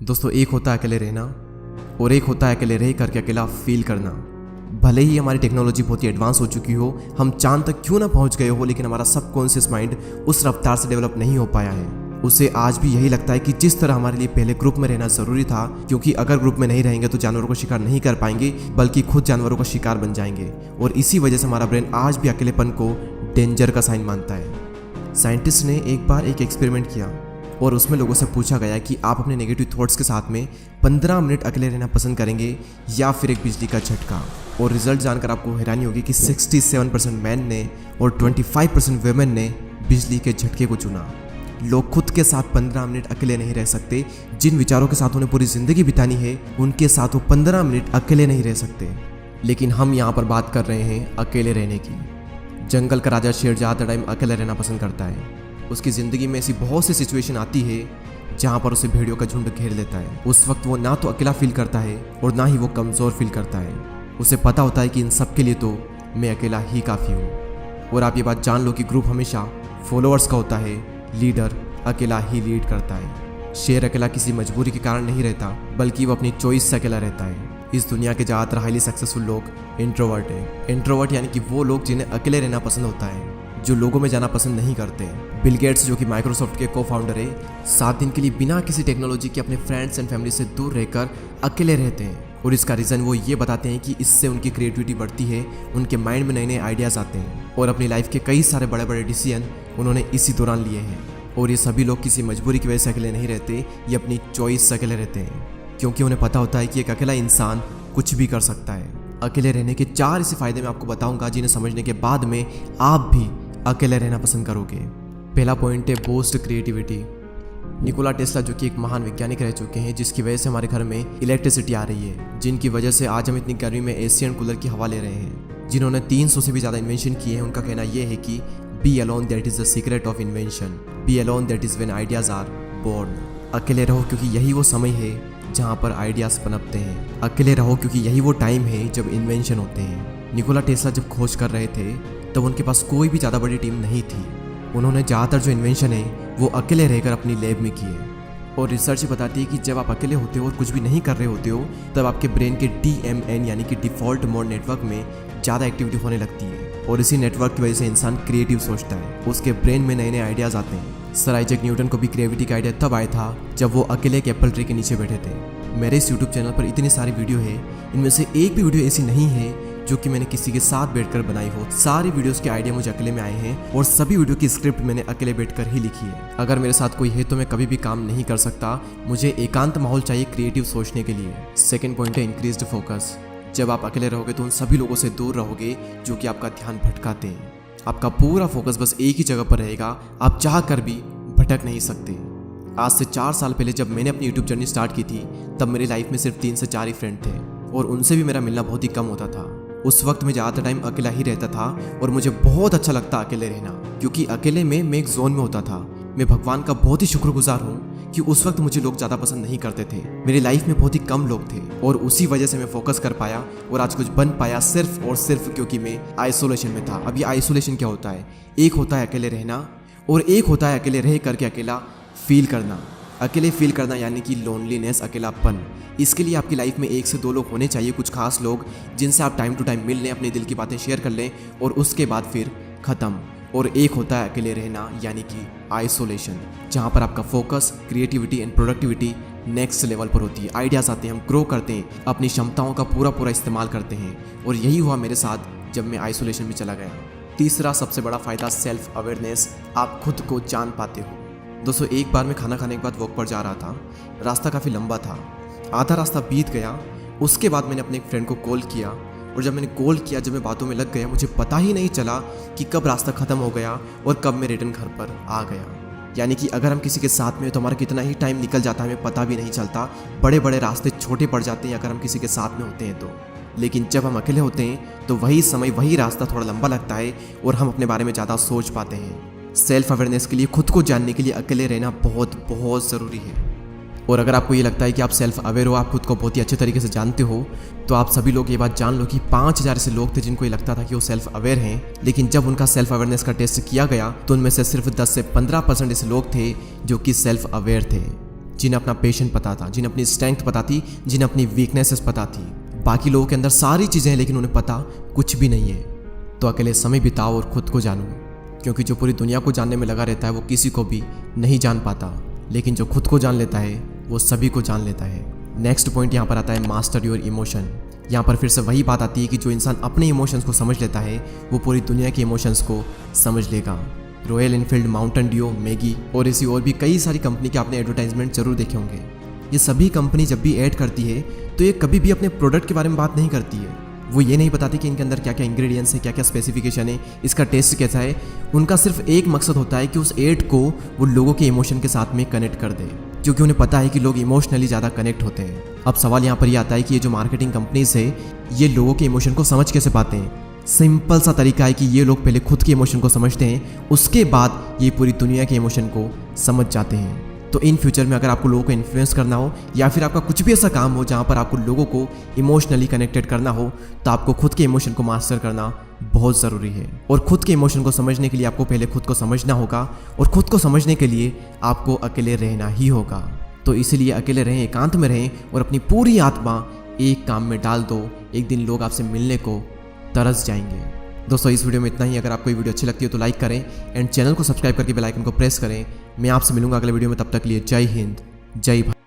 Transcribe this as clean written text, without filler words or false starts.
दोस्तों, एक होता है अकेले रहना और एक होता है अकेले रह करके अकेला फील करना। भले ही हमारी टेक्नोलॉजी बहुत ही एडवांस हो चुकी हो, हम चांद तक क्यों ना पहुंच गए हो, लेकिन हमारा सबकॉन्शियस माइंड उस रफ्तार से डेवलप नहीं हो पाया है। उसे आज भी यही लगता है कि जिस तरह हमारे लिए पहले ग्रुप में रहना जरूरी था, क्योंकि अगर ग्रुप में नहीं रहेंगे तो जानवरों को शिकार नहीं कर पाएंगे, बल्कि खुद जानवरों का शिकार बन जाएंगे। और इसी वजह से हमारा ब्रेन आज भी अकेलेपन को डेंजर का साइन मानता है। साइंटिस्ट ने एक बार एक एक्सपेरिमेंट किया और उसमें लोगों से पूछा गया कि आप अपने नेगेटिव थॉट्स के साथ में 15 मिनट अकेले रहना पसंद करेंगे या फिर एक बिजली का झटका। और रिजल्ट जानकर आपको हैरानी होगी कि 67% मैन ने और 25% वुमेन ने बिजली के झटके को चुना। लोग खुद के साथ 15 मिनट अकेले नहीं रह सकते। जिन विचारों के साथ उन्हें पूरी जिंदगी बितानी है, उनके साथ वो 15 मिनट अकेले नहीं रह सकते। लेकिन हम यहाँ पर बात कर रहे हैं अकेले रहने की। जंगल का राजा शेर ज़्यादा टाइम अकेले रहना पसंद करता है। उसकी ज़िंदगी में ऐसी बहुत सी सिचुएशन आती है जहाँ पर उसे भेड़ियों का झुंड घेर लेता है। उस वक्त वो ना तो अकेला फील करता है और ना ही वो कमज़ोर फील करता है। उसे पता होता है कि इन सब के लिए तो मैं अकेला ही काफ़ी हूँ। और आप ये बात जान लो कि ग्रुप हमेशा फॉलोअर्स का होता है, लीडर अकेला ही लीड करता है। शेर अकेला किसी मजबूरी के कारण नहीं रहता, बल्कि वो अपनी चॉइस से अकेला रहता है। इस दुनिया के ज़्यादातर हाईली सक्सेसफुल लोग इंट्रोवर्ट हैं। इंट्रोवर्ट यानी कि वो लोग जिन्हें अकेले रहना पसंद होता है, जो लोगों में जाना पसंद नहीं करते। बिल गेट्स, जो कि माइक्रोसॉफ्ट के को फाउंडर है, 7 दिन के लिए बिना किसी टेक्नोलॉजी के अपने फ्रेंड्स एंड फैमिली से दूर रहकर अकेले रहते हैं। और इसका रीज़न वो ये बताते हैं कि इससे उनकी क्रिएटिविटी बढ़ती है, उनके माइंड में नए नए आइडियाज़ आते हैं और अपनी लाइफ के कई सारे बड़े बड़े डिसीजन उन्होंने इसी दौरान लिए हैं। और ये सभी लोग किसी मजबूरी की वजह से अकेले नहीं रहते, ये अपनी चॉइस से अकेले रहते हैं, क्योंकि उन्हें पता होता है कि एक अकेला इंसान कुछ भी कर सकता है। अकेले रहने के 4 ऐसे फायदे मैं आपको बताऊंगा, जिन्हें समझने के बाद में आप भी अकेले रहना पसंद करोगे। पहला पॉइंट है बूस्ट क्रिएटिविटी। निकोला टेस्ला, जो कि एक महान वैज्ञानिक रह चुके हैं, जिसकी वजह से हमारे घर में इलेक्ट्रिसिटी आ रही है, जिनकी वजह से आज हम इतनी गर्मी में एसी एंड कूलर की हवा ले रहे हैं, जिन्होंने 300 से भी ज़्यादा इन्वेंशन किए हैं। उनका कहना यह है कि be alone that is the secret of invention, be alone that is when ideas are born. अकेले रहो क्योंकि यही वो समय है जहाँ पर आइडियाज़ पनपते हैं। अकेले रहो क्योंकि यही वो टाइम है जब इन्वेंशन होते हैं। निकोला टेस्ला जब खोज कर रहे थे तब उनके पास कोई भी ज़्यादा बड़ी टीम नहीं थी। उन्होंने ज़्यादातर जो इन्वेंशन है वो अकेले रहकर अपनी लैब में किए। और रिसर्च बताती है कि जब आप अकेले होते हो और कुछ भी नहीं कर रहे होते हो, तब आपके ब्रेन के DMN यानी कि डिफ़ॉल्ट मोड नेटवर्क में ज़्यादा एक्टिविटी होने लगती है। और इसी नेटवर्क की वजह से इंसान क्रिएटिव सोचता है, उसके ब्रेन में नए नए आइडियाज़ आते हैं। सर आइजैक न्यूटन को भी क्रिएटिविटी का आइडिया तब आया था जब वो अकेले एक एप्पल ट्री के नीचे बैठे थे। मेरे इस यूट्यूब चैनल पर इतनी सारी वीडियो है, इनमें से एक भी वीडियो ऐसी नहीं है जो कि मैंने किसी के साथ बैठकर बनाई हो। सारी वीडियोस के आइडिया मुझे अकेले में आए हैं और सभी वीडियो की स्क्रिप्ट मैंने अकेले बैठकर ही लिखी है। अगर मेरे साथ कोई है तो मैं कभी भी काम नहीं कर सकता। मुझे एकांत माहौल चाहिए क्रिएटिव सोचने के लिए। सेकंड पॉइंट है इंक्रीज्ड फोकस। जब आप अकेले रहोगे तो उन सभी लोगों से दूर रहोगे जो कि आपका ध्यान भटकाते हैं। आपका पूरा फोकस बस एक ही जगह पर रहेगा, आप चाह कर भी भटक नहीं सकते। आज से 4 साल पहले जब मैंने अपनी यूट्यूब जर्नी स्टार्ट की थी, तब मेरी लाइफ में सिर्फ 3 से 4 ही फ्रेंड थे और उनसे भी मेरा मिलना बहुत ही कम होता था। उस वक्त मैं ज़्यादातर टाइम अकेला ही रहता था और मुझे बहुत अच्छा लगता अकेले रहना, क्योंकि अकेले में मैं एक जोन में होता था। मैं भगवान का बहुत ही शुक्रगुजार हूँ कि उस वक्त मुझे लोग ज़्यादा पसंद नहीं करते थे। मेरी लाइफ में बहुत ही कम लोग थे और उसी वजह से मैं फोकस कर पाया और आज कुछ बन पाया, सिर्फ और सिर्फ क्योंकि मैं आइसोलेशन में था। अब ये आइसोलेशन क्या होता है? एक होता है अकेले रहना और एक होता है अकेले रह करके अकेला फील करना। अकेले फील करना यानी कि लोनलीनेस, अकेलापन। इसके लिए आपकी लाइफ में 1 से 2 लोग होने चाहिए, कुछ खास लोग जिनसे आप टाइम टू टाइम मिल लें, अपने दिल की बातें शेयर कर लें और उसके बाद फिर ख़त्म। और एक होता है अकेले रहना यानी कि आइसोलेशन, जहाँ पर आपका focus, creativity and productivity next level पर होती है। आइडियाज़ आते हैं, हम ग्रो करते हैं, अपनी क्षमताओं का पूरा इस्तेमाल करते हैं। और यही हुआ मेरे साथ जब मैं आइसोलेशन में चला गया। तीसरा सबसे बड़ा फ़ायदा सेल्फ अवेयरनेस। आप खुद को जान पाते हो। दोस्तों, एक बार मैं खाना खाने के बाद वॉक पर जा रहा था। रास्ता काफ़ी लंबा था, आधा रास्ता बीत गया। उसके बाद मैंने अपने एक फ्रेंड को कॉल किया और जब मैंने कॉल किया, जब मैं बातों में लग गया, मुझे पता ही नहीं चला कि कब रास्ता ख़त्म हो गया और कब मैं रिटर्न घर पर आ गया। यानी कि अगर हम किसी के साथ में तो हमारा कितना ही टाइम निकल जाता है हमें पता भी नहीं चलता। बड़े बड़े रास्ते छोटे पड़ जाते हैं अगर हम किसी के साथ में होते हैं तो। लेकिन जब हम अकेले होते हैं तो वही समय, वही रास्ता थोड़ा लंबा लगता है और हम अपने बारे में ज़्यादा सोच पाते हैं। सेल्फ अवेयरनेस के लिए, खुद को जानने के लिए अकेले रहना बहुत ज़रूरी है। और अगर आपको ये लगता है कि आप सेल्फ अवेयर हो, आप खुद को बहुत ही अच्छे तरीके से जानते हो, तो आप सभी लोग ये बात जान लो कि 5000 ऐसे लोग थे जिनको ये लगता था कि वो सेल्फ अवेयर हैं, लेकिन जब उनका सेल्फ अवेयरनेस का टेस्ट किया गया तो उनमें से सिर्फ 10 से 15% ऐसे लोग थे जो कि सेल्फ अवेयर थे। जिन्हें अपना पेशेंट पता था, जिन्हें अपनी स्ट्रेंथ पता थी, जिन्हें अपनी वीकनेसेस पता थी। बाकी लोगों के अंदर सारी चीज़ें हैं लेकिन उन्हें पता कुछ भी नहीं है। तो अकेले समय बिताओ और खुद को जानो, क्योंकि जो पूरी दुनिया को जानने में लगा रहता है वो किसी को भी नहीं जान पाता, लेकिन जो खुद को जान लेता है वो सभी को जान लेता है। नेक्स्ट पॉइंट यहाँ पर आता है मास्टर योर इमोशन। यहाँ पर फिर से वही बात आती है कि जो इंसान अपने इमोशंस को समझ लेता है वो पूरी दुनिया के इमोशंस को समझ लेगा। Royal Enfield, Mountain Dew, Maggi और ऐसी और भी कई सारी कंपनी के आपने एडवर्टाइजमेंट जरूर देखे होंगे। ये सभी कंपनी जब भी ऐड करती है तो ये कभी भी अपने प्रोडक्ट के बारे में बात नहीं करती है। वो ये नहीं बताती कि इनके अंदर क्या क्या इंग्रेडिएंट्स है, क्या क्या स्पेसिफिकेशन है, इसका टेस्ट कैसा है। उनका सिर्फ एक मकसद होता है कि उस ऐड को वो लोगों के इमोशन के साथ में कनेक्ट कर दे, क्योंकि उन्हें पता है कि लोग इमोशनली ज़्यादा कनेक्ट होते हैं। अब सवाल यहाँ पर ये आता है कि ये जो मार्केटिंग कंपनीज है ये लोगों के इमोशन को समझ कैसे पाते हैं। सिंपल सा तरीका है कि ये लोग पहले खुद के इमोशन को समझते हैं, उसके बाद ये पूरी दुनिया के इमोशन को समझ जाते हैं। तो इन फ्यूचर में अगर आपको लोगों को इन्फ्लुएंस करना हो या फिर आपका कुछ भी ऐसा काम हो जहाँ पर आपको लोगों को इमोशनली कनेक्टेड करना हो, तो आपको खुद के इमोशन को मास्टर करना बहुत ज़रूरी है। और खुद के इमोशन को समझने के लिए आपको पहले खुद को समझना होगा, और खुद को समझने के लिए आपको अकेले रहना ही होगा। तो इसलिए अकेले रहें, एकांत में रहें और अपनी पूरी आत्मा एक काम में डाल दो। एक दिन लोग आपसे मिलने को तरस जाएंगे। दोस्तों इस वीडियो में इतना ही। अगर आपको ये वीडियो अच्छी लगती है तो लाइक करें एंड चैनल को सब्सक्राइब करके बेल आइकन को प्रेस करें। मैं आपसे मिलूंगा अगले वीडियो में, तब तक के लिए जय हिंद, जय भारत।